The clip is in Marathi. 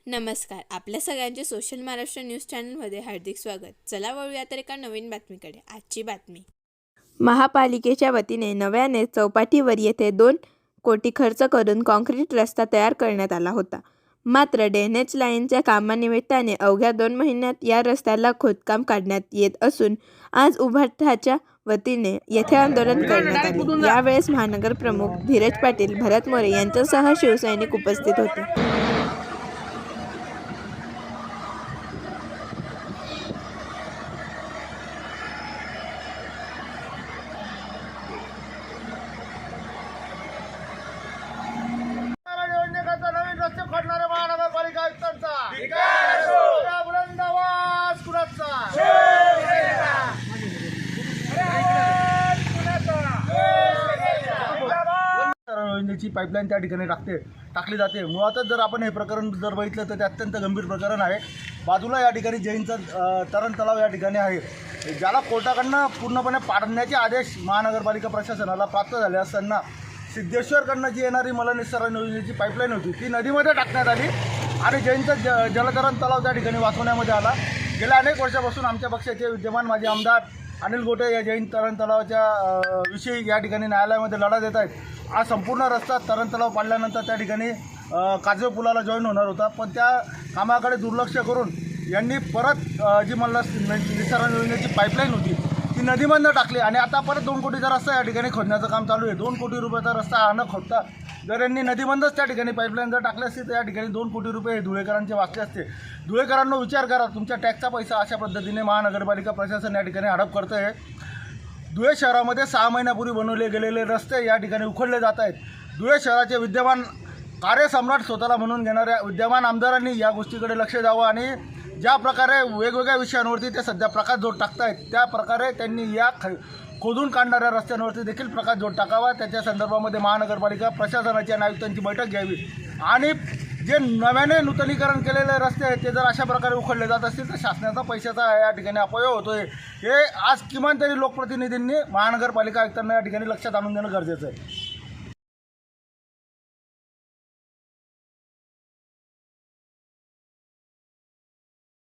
नमस्कार. आपल्या सगळ्यांचे सोशल महाराष्ट्र न्यूज चॅनलमध्ये हार्दिक स्वागत. चला वळूया तर एका नवीन बातमीकडे. आजची बातमी. महापालिकेच्या वतीने नव्याने चौपाटीवर येथे 2 कोटी खर्च करून कॉन्क्रीट रस्ता तयार करण्यात आला होता. मात्र ड्रेनेज लाईनच्या कामानिमित्ताने अवघ्या 2 महिन्यात या रस्त्याला खोदकाम काढण्यात येत असून आज उभाठाच्या वतीने येथे आंदोलन करण्यात आले. यावेळेस महानगर प्रमुख धीरज पाटील, भरत मोरे यांच्यासह शिवसैनिक उपस्थित होते. नवीन रस्ते खोदणारे महानगरपालिका आयुक्तांचा बुलंद आवाज कुणाचा? योजनेची पाईपलाईन त्या ठिकाणी टाकली जाते. मुळातच जर आपण हे प्रकरण जर बघितलं तर ते अत्यंत गंभीर प्रकरण आहे. बाजूला या ठिकाणी जैनचा तरण तलाव या ठिकाणी आहे, ज्याला कोर्टाकडनं पूर्णपणे पाडण्याचे आदेश महानगरपालिका प्रशासनाला प्राप्त झाले असताना सिद्धेश्वरकडनं जी येणारी मलनिःसरण योजनेची पाईपलाईन होती ती नदीमध्ये टाकण्यात आली आणि जैनचा जलतरण तलाव त्या ठिकाणी वाचवण्यामध्ये आला. गेल्या अनेक वर्षापासून आमच्या पक्षाचे विद्यमान माजी आमदार अनिल गोटे या जैन तरण तलावाच्या विषयी या ठिकाणी न्यायालयामध्ये लढा देत आहेत. हा संपूर्ण रस्ता तरण तलाव पाडल्यानंतर त्या ठिकाणी काजवे पुलाला जॉईन होणार होता, पण त्या कामाकडे दुर्लक्ष करून यांनी परत जी मलनिःसरण योजनेची पाईपलाईन होती ती नदीमधनं टाकली आणि आता परत 2 कोटीचा रस्ता या ठिकाणी खोदण्याचं काम चालू आहे. 2 कोटी रुपयाचा रस्ता हा न खोदता जर यांनी नदीमधनंच त्या ठिकाणी पाईपलाईन जर टाकली असती तर या ठिकाणी 2 कोटी रुपये हे धुळेकरांचे वाचले असते. धुळेकरांना विचार करा, तुमच्या टॅक्सचा पैसा अशा पद्धतीने महानगरपालिका प्रशासन या ठिकाणी हडप करतं आहे. धुळे शहरामध्ये 6 महिन्यापूर्वी बनवले गेलेले रस्ते या ठिकाणी उखडले जात आहेत. धुळे शहराचे विद्यमान कार्यसम्राट स्वतःला म्हणून घेणाऱ्या विद्यमान आमदारांनी या गोष्टीकडे लक्ष द्यावं आणि ज्या प्रकारे वेगवेगळ्या विषयांवरती ते सध्या प्रकाशझोत टाकतायत त्या प्रकारे त्यांनी या खोदून काढणाऱ्या रस्त्यांवरती देखील प्रकाशझोत टाकावा. त्याच्या संदर्भामध्ये महानगरपालिका प्रशासनाची आणि आयुक्तांची बैठक घ्यावी आणि जे नव्याने नूतनीकरण केलेले रस्ते आहेत ते जर अशा प्रकारे उखडले जात असतील तर शासनाचा पैशाचा या ठिकाणी अपव्यय होतोय. हे आज किमान तरी लोकप्रतिनिधींनी महानगरपालिका आयुक्तांना या ठिकाणी लक्षात आणून देणं गरजेचं आहे.